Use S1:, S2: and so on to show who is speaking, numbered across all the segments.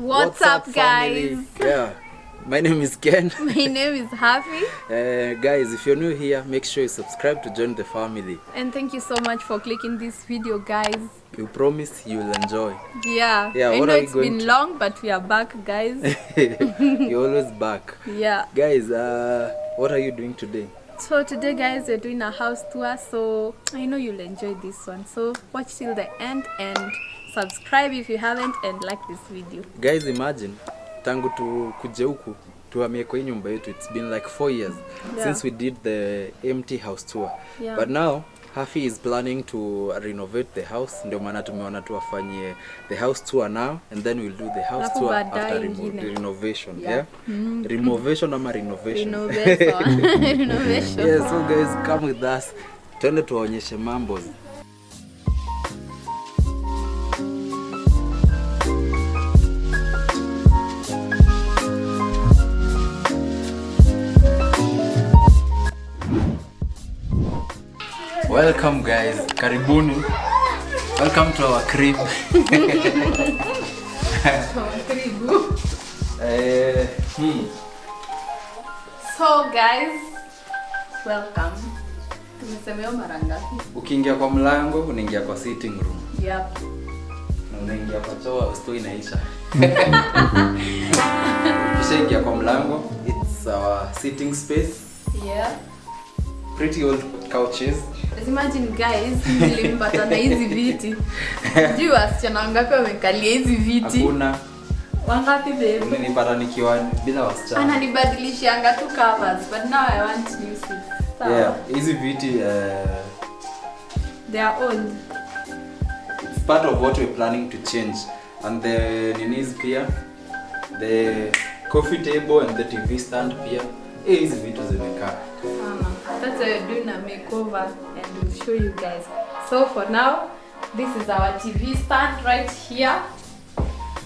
S1: What's up guys?
S2: Yeah, my name is Ken.
S1: My name is Happy.
S2: Guys, if you're new here, make sure you subscribe to join the family.
S1: And thank you so much for clicking this video, guys.
S2: We promise you'll enjoy.
S1: Yeah, I know it's been long, but we are back, guys.
S2: You're always back.
S1: Yeah.
S2: Guys, what are you doing today?
S1: So today, guys, we're doing a house tour, so I know you'll enjoy this one. So watch till the end and subscribe if you haven't and like this video.
S2: Guys, imagine tangu kuje huku tuhamie kwa nyumba yetu. It's been like 4 years since we did the empty house tour. But now Hafi is planning to renovate the house. Ndio maana tumeona tuwafanyie the house tour now and then we'll do the house tour after renovation. Renovation ama renovation.
S1: Renovation.
S2: Yeah, so guys, come with us. Twende tuwaonyeshe mambo. Welcome guys, karibuni. Welcome to our crib.
S1: So guys, welcome. Tumesemea mara ngapi?
S2: Ukiingia kwa mlango, unaingia kwa sitting room.
S1: Yep.
S2: Na unaingia kwa choo, story inaisha. Kisha ingia kwa mlango, it's our sitting space.
S1: Yeah.
S2: Pretty old couches.
S1: Imagine guys, nilimpata na hizi viti. Juu wasichana wangapi wamekalia hizi viti?
S2: Hakuna.
S1: Wangapi babe?
S2: Nilipata nikiwa bila wasichana.
S1: Ananibadilishanga tu covers, but now I want new seats. So,
S2: yeah, hizi viti
S1: they are old.
S2: It's part of what we're planning to change. And the ninis pia, the coffee table and the TV stand pia. Hizi vitu zimekaa.
S1: That's why we're doing a makeover and we'll show you guys. So for now, this is our TV stand right here.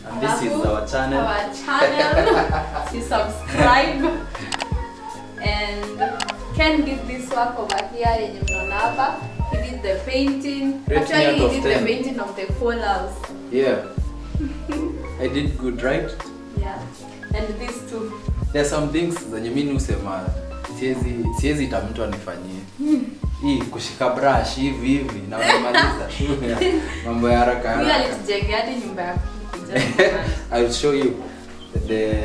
S2: And this is our channel.
S1: Our channel. You subscribe. And Ken did this work over here in Mnanaba. He did the painting. Actually, he did the painting of the whole house.
S2: Yeah. I did good, right?
S1: Yeah. And these two.
S2: There are some things zenye mimi usema siwezi ita mtu anifanyie. Hii kushika brush hivi na unamaliza. Mambo ya haraka haraka.
S1: Mimi alijengea hadi nyumba ya kuja.
S2: I will show you the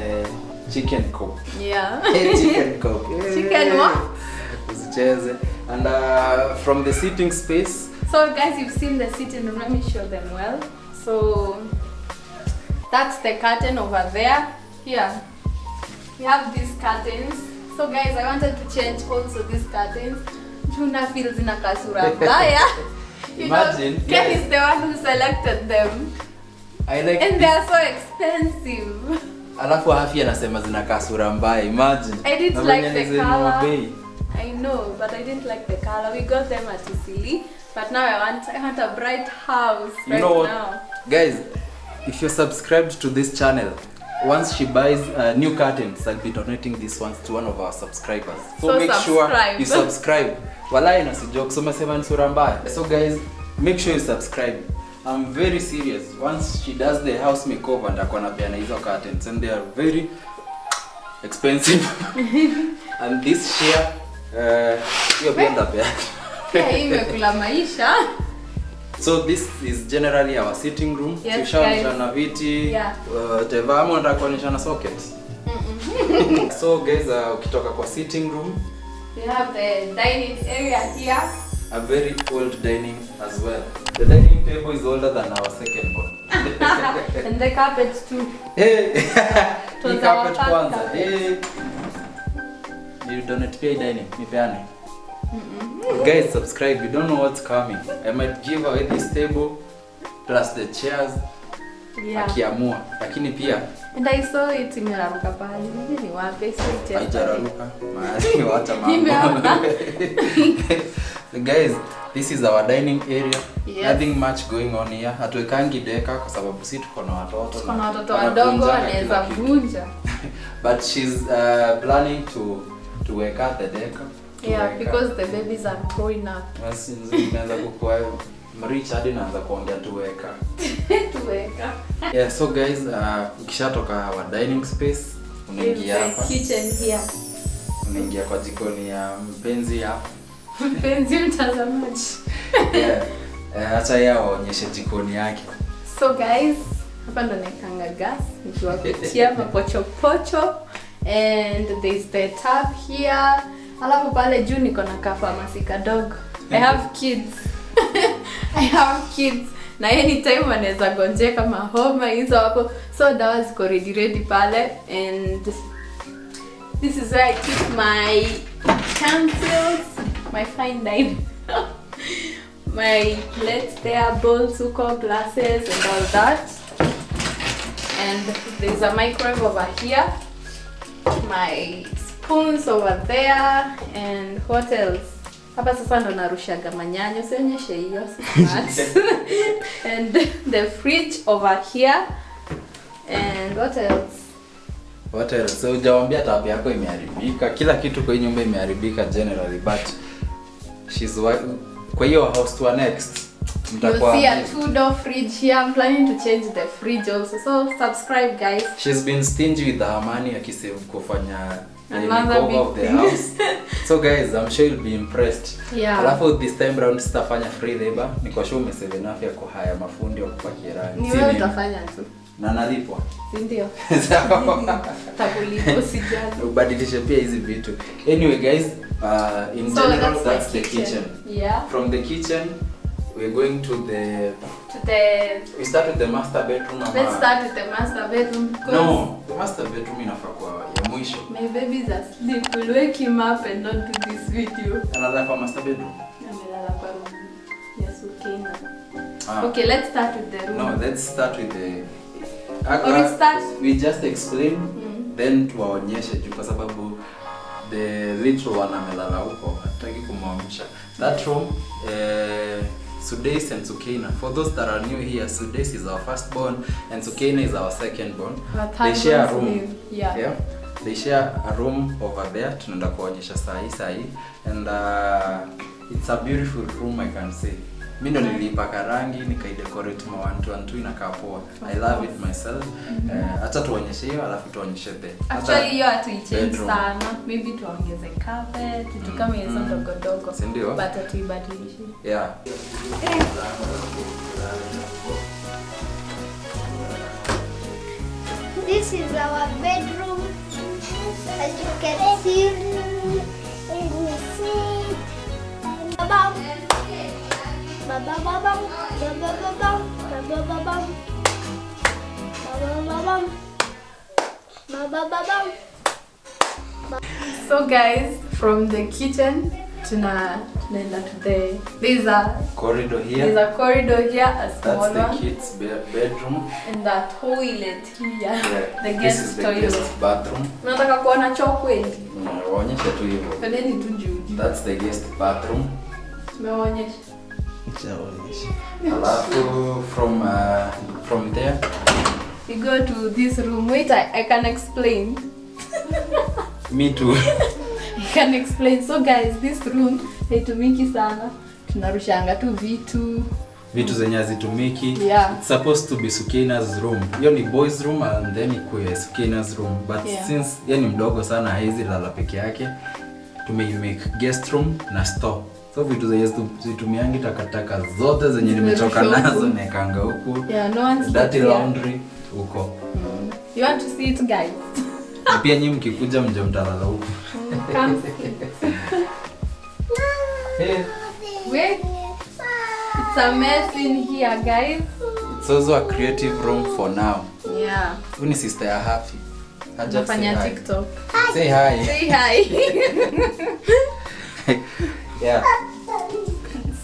S2: chicken coop.
S1: Yeah.
S2: Chicken coop.
S1: Chicken what?
S2: Usicheze. And from the sitting space.
S1: So guys, you've seen the sitting room. Let me show them well. So that's the curtain over there. Here we have these curtains. So guys, I wanted to change also these curtains. Juna feels in a kasura baya.
S2: Imagine.
S1: Ken is the one who selected them.
S2: I like.
S1: And they are so expensive.
S2: Alafu Hafi anasema zina kasura mbaya. Imagine.
S1: I didn't like the color. I know, but I didn't like the color. We got them at Isili, but now I want a bright house right now.
S2: You know what? Guys, if you're subscribed to this channel, once she buys new curtains, I'll be donating these ones to one of our subscribers. So make sure you subscribe. Walai na si joke, so mesema ni sura mbaya. So guys, make sure you subscribe. I'm very serious. Once she does the house makeover, ndakona peana hizo curtains and they are very expensive. And this here, hiyo benda pia.
S1: Imekula maisha.
S2: So this is generally our sitting room.
S1: Yes,
S2: na viti. Tevamo ndakuonyesha na sockets. So guys, ukitoka kwa sitting room,
S1: we have the dining area here.
S2: A very old dining as well. The dining table is older than our second one.
S1: And the carpet too.
S2: Hey, the carpet kwanza. Hey, you donate pay dining. Nipeane. Guys, subscribe. You don't know what's coming. I might give away this table plus the chairs. Akiamua. Lakini pia.
S1: And I saw it imeraruka pale. Ni wapi sio chairs?
S2: Haijararuka. Maana wacha mambo. Guys, this is our dining area. Nothing much going on here. Hatuekangi deka kwa sababu sisi tuko na watoto.
S1: Tuko na watoto wadogo wanaweza vunja.
S2: But she's planning to weka the deka.
S1: Yeah, because the babies are growing up.
S2: Basi nimeanza kukua Mrich hadi naanza kuongea tuweka.
S1: Tuweka.
S2: Yeah, so guys, ukishatoka wa dining space, unaingia hapa.
S1: Kitchen here.
S2: Unaingia kwa jikoni ya mpenzi hapa.
S1: Mpenzi mtazamaji.
S2: Yeah. Acha yeye aonyeshe jikoni yake.
S1: So guys, hapa ndo naekanga gas nikiwapitia mapochopocho, and there is the tap here. Alafu pale juu niko na kafamasi kadogo. I have kids. I have kids. Na anytime wanaweza gonjeka kama homa hizo hapo. So dawa ziko ready pale, and this is where I keep my utensils, my fine dining. My plates there, bowls, glasses and all that. And there's a microwave over here. My spoons over there, and what else? Hapa sasa ndo narushaga manyanya, usionyeshe hiyo smart. And the fridge over here. And what else?
S2: What else? So hujawaambia tab yako imeharibika. Kila kitu kwa hii nyumba imeharibika generally, but kwa hiyo house to next.
S1: You'll see a 2-door fridge here. I'm planning to change the fridge also. So subscribe guys.
S2: She's been stingy with her money akisave kufanya
S1: makeover
S2: of the house. So guys, I'm sure you'll be impressed.
S1: Yeah.
S2: Alafu this time round sitafanya free labor. Niko sure umesave enough ya kuhaya mafundi wa kupakia rangi.
S1: Ni wewe utafanya tu.
S2: Na nalipwa.
S1: Si ndio?
S2: Takulipo
S1: usijali.
S2: Ubadilishe pia hizi vitu. Anyway guys, in
S1: so
S2: general that's the kitchen.
S1: Yeah.
S2: From the kitchen we're going to the we start with the master bedroom.
S1: Let's start with the master bedroom.
S2: No, the master bedroom inafaa kwa ya mwisho.
S1: My baby's asleep. We'll wake him up and not do this video.
S2: Another kwa master bedroom.
S1: Amelala kwa room. Yes, okay now. Okay, let's start with the room.
S2: No, let's start with the we just explain then tuwaonyeshe juu kwa sababu the little one amelala huko, hataki kumwamsha. That room, Sudais and Sukaina. For those that are new here, Sudais is our firstborn and Sukaina is our secondborn. They share a room. Yeah. They share a room over there. Tunaenda kuonyesha sahi. And it's a beautiful room, I can say. Mimi ndo nilipaka rangi, nikaidecorate ma 1-2 inakaa poa. I love it myself. Acha tuonyeshe hiyo alafu tuonyeshe the.
S1: Actually hiyo hatuichange sana. Maybe tuongeze carpet, vitu kama hizo ndogo.
S2: Sindio?
S1: But hatuibadilishe.
S2: Yeah.
S3: This is our bedroom. As you can see, we sit.
S1: So guys, from the kitchen tunaenda to there's a
S2: corridor here.
S1: There's a corridor here, a small one.
S2: That's the kids' bedroom.
S1: And the toilet here.
S2: Yeah.
S1: The guest toilet.
S2: This is the guest bathroom.
S1: Unataka kuona choo kweli?
S2: Waonyeshe tu hivyo.
S1: Twendeni tu juu.
S2: That's the guest bathroom.
S1: Tumeonyesha.
S2: Alafu from there
S1: we go to this room. Wait, I can explain.
S2: Me too.
S1: I can explain. So guys, this room haitumiki sana. Tunarushanga tu vitu
S2: zenye hazitumiki.
S1: Yeah.
S2: It's supposed to be Sukaina's room. Hiyo ni boys room and then ikuwe Sukaina's room. But since yeye ni mdogo sana haizi lala peke yake, make guest room na store. So vitu zenye zitumiangi takataka zote zenye nimechoka nazo naekanga huku.
S1: Yeah, no one's
S2: dirty laundry huko.
S1: You want to see it guys?
S2: Na pia nyinyi mkikuja mje mtalala huko.
S1: Come.
S2: Hey.
S1: Wait. It's a mess in here, guys.
S2: It's also a creative room for now.
S1: Yeah.
S2: Uni sister ya Happy.
S1: Nafanya TikTok.
S2: Say hi.
S1: Say hi.
S2: Yeah.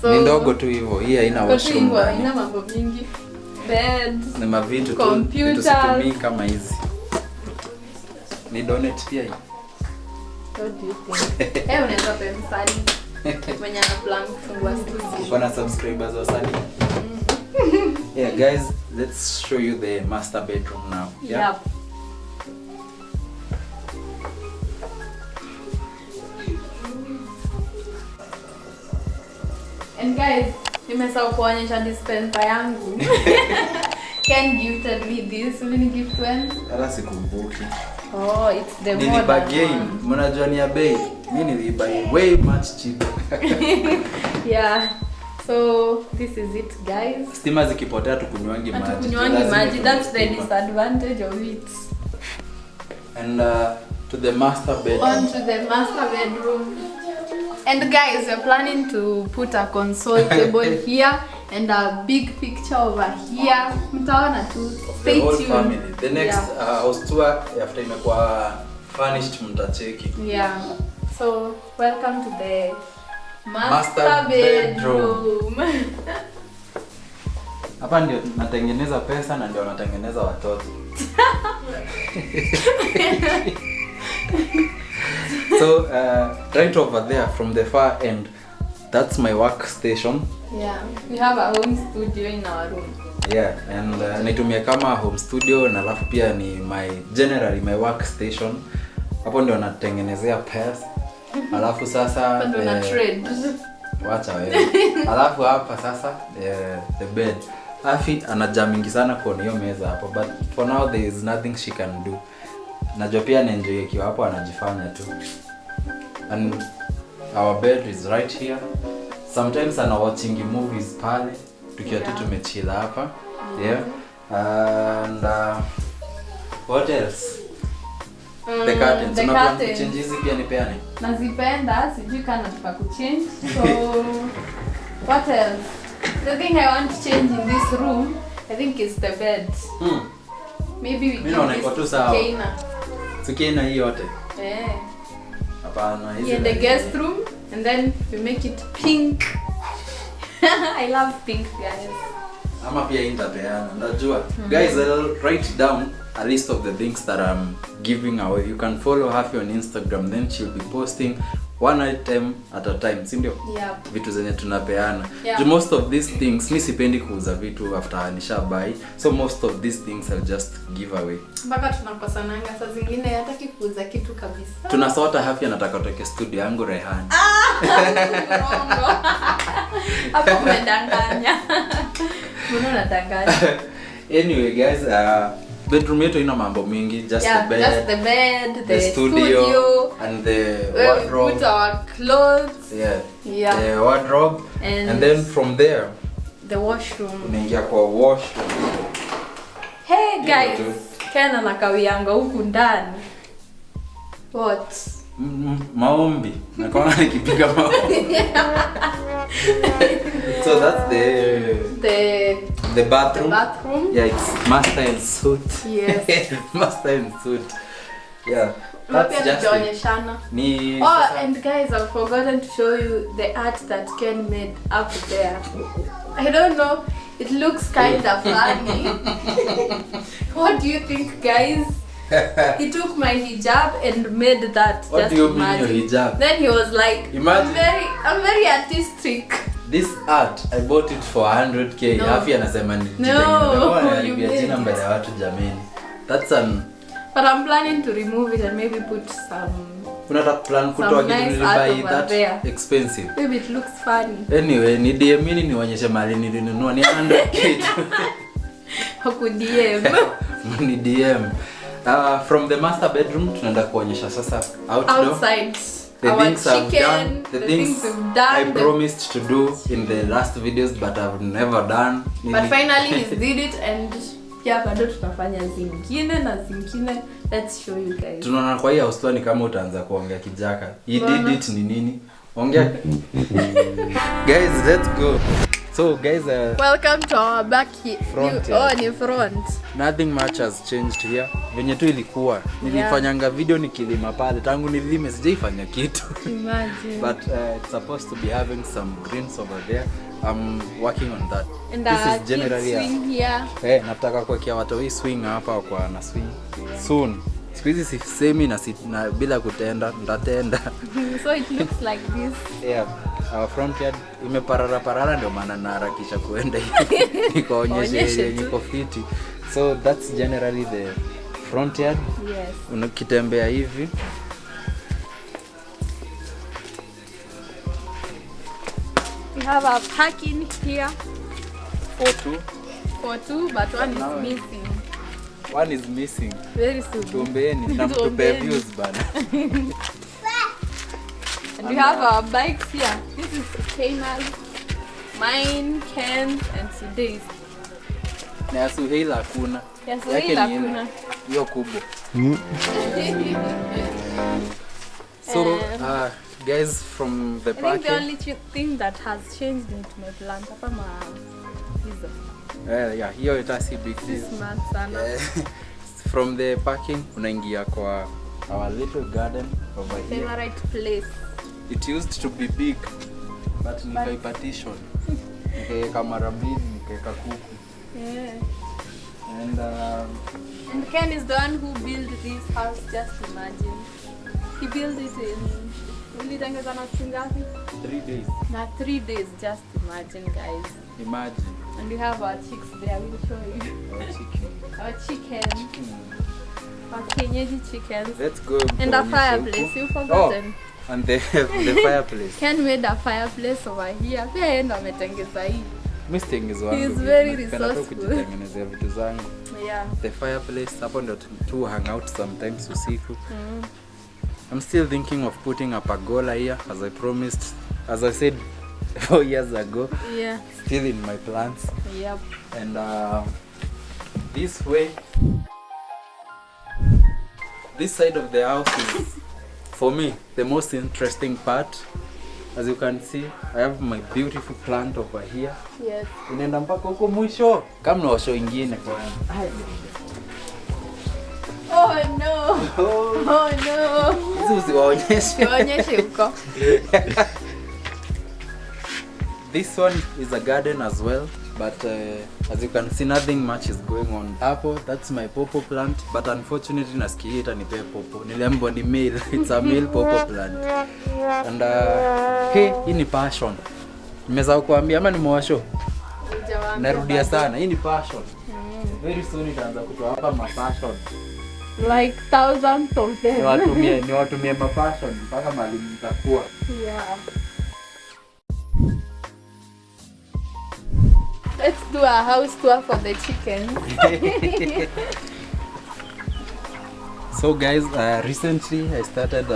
S1: So,
S2: ni ndogo tu hivyo. Hii haina washroom.
S1: Haina mambo mingi. Bed.
S2: Ni mavitu tu. Vitu situmii kama hizi. Ni donate pia hii.
S1: What do you think? Unaweza pia msali. Mwenye ana plan kufungua studio.
S2: Kuna subscribers wasani. Yeah guys, let's show you the master bedroom now. Yeah.
S1: Yep. And guys, Nimesahau kuonyesha dispenser yangu. Ken gifted me this. Will you gift when?
S2: Hata sikumbuki.
S1: Oh, it's the modern
S2: Nilibagain. Mnajua ni ya bei. Mimi nilibuy way much cheaper.
S1: Yeah. So this is it, guys.
S2: Stima zikipotea tukunywangi maji.
S1: Tukunywangi maji. That's the disadvantage of it.
S2: And to the master bedroom.
S1: On to the master bedroom. And guys, we're planning to put a console table here and a big picture over here. Mtaona tu. Stay tuned.
S2: The whole family. The next house tour after imekuwa furnished mtacheki.
S1: Yeah. So welcome to the master bedroom.
S2: Hapa ndio natengeneza pesa na ndio natengeneza watoto. So right over there from the far end, that's my workstation.
S1: Yeah, we have a home studio in our room.
S2: Yeah, and naitumia kama home studio na alafu pia ni generally my workstation. Hapo ndio natengenezea pesa. Alafu sasa
S1: ndio na trade.
S2: Wacha wewe. Alafu hapa sasa the bed. Afi anajamingi sana kwa hiyo meza hapo, but for now there is nothing she can do. Najua pia naenjoy ikiwa hapo anajifanya tu. And our bed is right here. Sometimes ana watching movies pale tukiwa tu tumechill hapa. Yeah. And what else? The curtains.
S1: The curtains.
S2: Change hizi pia nipeane.
S1: Nazipenda, sijui kana nataka kuchange. So what else? The thing I want to change in this room, I think is the bed. Maybe we can use Sukaina.
S2: Sukaina hii yote.
S1: Hapana, hizi. In the guest room and then we make it pink. I love pink, guys.
S2: Ama pia intapeana. Najua. Guys, I'll write down a list of the things that I'm giving away. You can follow Hafi on Instagram, then she'll be posting one item at a time, si ndio?
S1: Yeah.
S2: Vitu zenye tunapeana.
S1: Yeah.
S2: Most of these things mi sipendi kuuza vitu after nisha buy. So most of these things I'll just give away.
S1: Mpaka tunakosananga saa zingine hataki kuuza kitu kabisa.
S2: Tunasota Hafi anataka toke studio yangu Rehani.
S1: Rongo. Hapo umedanganya. Mbona unadanganya?
S2: Anyway guys, bedroom yetu ina mambo mingi, just the bed,
S1: the studio
S2: and the wardrobe.
S1: We put our clothes.
S2: Yeah. The wardrobe and then from there
S1: the washroom.
S2: Unaingia kwa washroom.
S1: Hey guys, Ken anakawianga huku ndani. What?
S2: Maombi. Naona nikipiga maombi. So that's the bathroom.
S1: The bathroom.
S2: Yeah, it's master and suit.
S1: Yes.
S2: Master and suit. Yeah. That's just it.
S1: And guys, I've forgotten to show you the art that Ken made up there. I don't know. It looks kind of funny. What do you think, guys? He took my hijab and made that.
S2: What do you mean your hijab?
S1: Then he was like,
S2: imagine.
S1: I'm very artistic.
S2: This art, I bought it for 100k.
S1: No.
S2: Hafi anasema
S1: you made
S2: jina mbele ya watu jameni. That's
S1: But I'm planning to remove it and maybe put some.
S2: Unataka plan kutoa kitu nilibuy that
S1: there.
S2: expensive.
S1: Maybe it looks funny.
S2: Anyway, ni DM mini nionyeshe mali nilinunua ni 100k.
S1: Haku DM.
S2: Ni DM. From the master bedroom tunaenda kuonyesha sasa
S1: outside.
S2: The
S1: our
S2: things
S1: chicken,
S2: I've done, the things
S1: we've done.
S2: I promised to do in the last videos but I've never done.
S1: But finally he did it and bado tunafanya zingine na zingine. Let's show you guys.
S2: Tunaona kwa hii house ni kama utaanza kuongea kijaka. He did it ni nini? Ongea. Guys, let's go. So guys,
S1: welcome to our back
S2: front.
S1: Ni front.
S2: Nothing much has changed here. Venye tu ilikuwa. Nilifanyanga video nikilima pale. Tangu nilime sijaifanya kitu.
S1: Imagine.
S2: But it's supposed to be having some greens over there. I'm working on that.
S1: And
S2: this is generally
S1: swing here.
S2: Nataka kuwekea watu hii swing hapa kwa na swing soon. Siku hizi sisemi na bila kutenda ndatenda.
S1: So it looks like this.
S2: Yeah. Our front yard imeparara ndio maana naharakisha kuenda nikaonyesha niko fiti. So that's generally the front yard.
S1: Yes.
S2: Unakitembea hivi.
S1: We have a parking here
S2: For two,
S1: but one is missing.
S2: One is missing.
S1: Very soon.
S2: Tuombeeni na mtupe views bana.
S1: And we have our bikes here. This is Kana's, mine, Ken's, and today's.
S2: Na Suheila hakuna.
S1: Ya Suheila hakuna.
S2: Hiyo kubwa. So, guys, from the parking.
S1: I think the only thing that has changed into my plant hapa hizo.
S2: Yeah, hiyo itasi big deal.
S1: Smart sana.
S2: From the parking unaingia kwa our little garden over here.
S1: Favorite place.
S2: It used to be big, but nikaipartition. Nikaeka mara mbili, nikaeka kuku.
S1: Yeah.
S2: And
S1: Ken is the one who built this house, just imagine. He built it in 3 days. Not 3 days, just imagine, guys.
S2: Imagine.
S1: And we have our chicks there, we'll show you. Our chicken. Our Kenyaji chickens.
S2: Let's go.
S1: And a fireplace, you forgotten.
S2: Oh, and the fireplace.
S1: Ken made a fireplace over here. Pia ndo ametengeza hii.
S2: Mistake is one.
S1: He is very resourceful.
S2: Kujitengenezea vitu zangu.
S1: Yeah.
S2: The fireplace, hapo ndo tu hang out sometimes usiku. I'm still thinking of putting a pergola here, as I promised, as I said 4 years ago.
S1: Yeah.
S2: Still in my plans.
S1: Yep.
S2: And this way, this side of the house is, for me, the most interesting part. As you can see, I have my beautiful plant over here.
S1: Yes.
S2: Inaenda mpaka huko mwisho. Kama na show ingine kwa.
S1: Oh no. Oh no.
S2: Hizo usiwaonyeshe.
S1: Waonyeshe huko.
S2: This one is a garden as well, but as you can see, nothing much is going on. Hapo, that's my popo plant, but unfortunately nasikia itanipe popo. Niliambiwa ni male. It's a male popo plant. And hey, hii ni passion. Nimeweza kukuambia ama nimewasho? Narudia sana. Hii ni passion. Very soon itaanza kutoa hapa ma passion.
S1: Like thousands of them.
S2: Ni watumie ma passion mpaka mali mtakuwa.
S1: Yeah. Let's do a house tour for the chickens.
S2: So guys, recently I started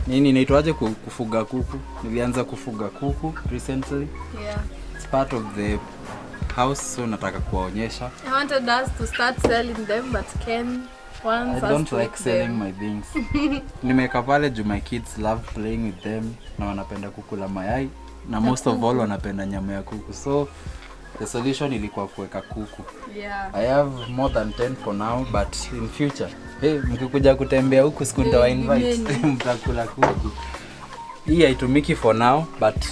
S2: nini inaitwaje kufuga kuku. Nilianza kufuga kuku recently.
S1: Yeah.
S2: It's part of the house, so nataka kuwaonyesha.
S1: I wanted us to start selling them, but Ken wants us to.
S2: I don't like selling my things. Nimeka pale juu my kids love playing with them na wanapenda kukula mayai na most of all wanapenda nyama ya kuku. So the solution ilikuwa kuweka kuku.
S1: Yeah.
S2: I have more than 10 for now, but in future, hey, mkikuja kutembea huku siku nitawa invite mtakula kuku. Hii haitumiki for now, but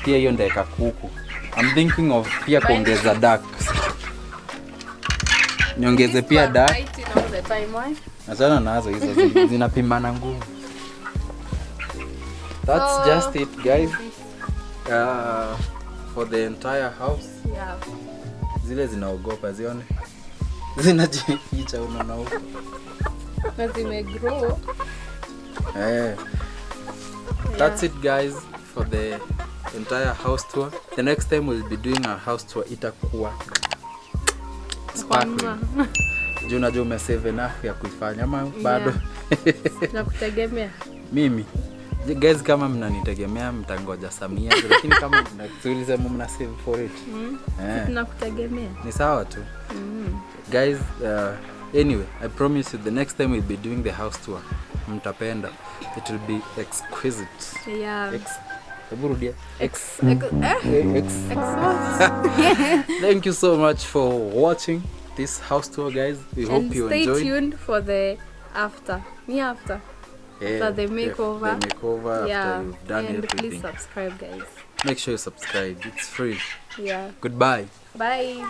S2: pia hiyo ndaeka kuku. I'm thinking of pia kuongeza ducks. Niongeze pia duck. Achana nazo hizo zinapimana nguvu. That's just it, guys. For the entire house.
S1: Yeah.
S2: Zile zinaogopa zione. Zinajificha unaona huko.
S1: Na zimegrow.
S2: That's it, guys, for the entire house tour. The next time we'll be doing a house tour itakuwa sparkling. Juu najua umesave enough ya kuifanya ama bado?
S1: Nakutegemea.
S2: Mimi guys, kama mnanitegemea mtangoja Samia, lakini kama mnatuuliza mna save for it.
S1: Tunakutegemea.
S2: Ni sawa tu. Guys, anyway, I promise you the next time we'll be doing the house tour, mtapenda. It will be exquisite.
S1: Yeah.
S2: Burudia. Thank you so much for watching this house tour, guys. We hope you enjoyed.
S1: Stay tuned for the after. After the makeover.
S2: The makeover,
S1: yeah.
S2: after you've done
S1: and
S2: everything.
S1: Please subscribe, guys.
S2: Make sure you subscribe. It's free.
S1: Yeah.
S2: Goodbye.
S1: Bye.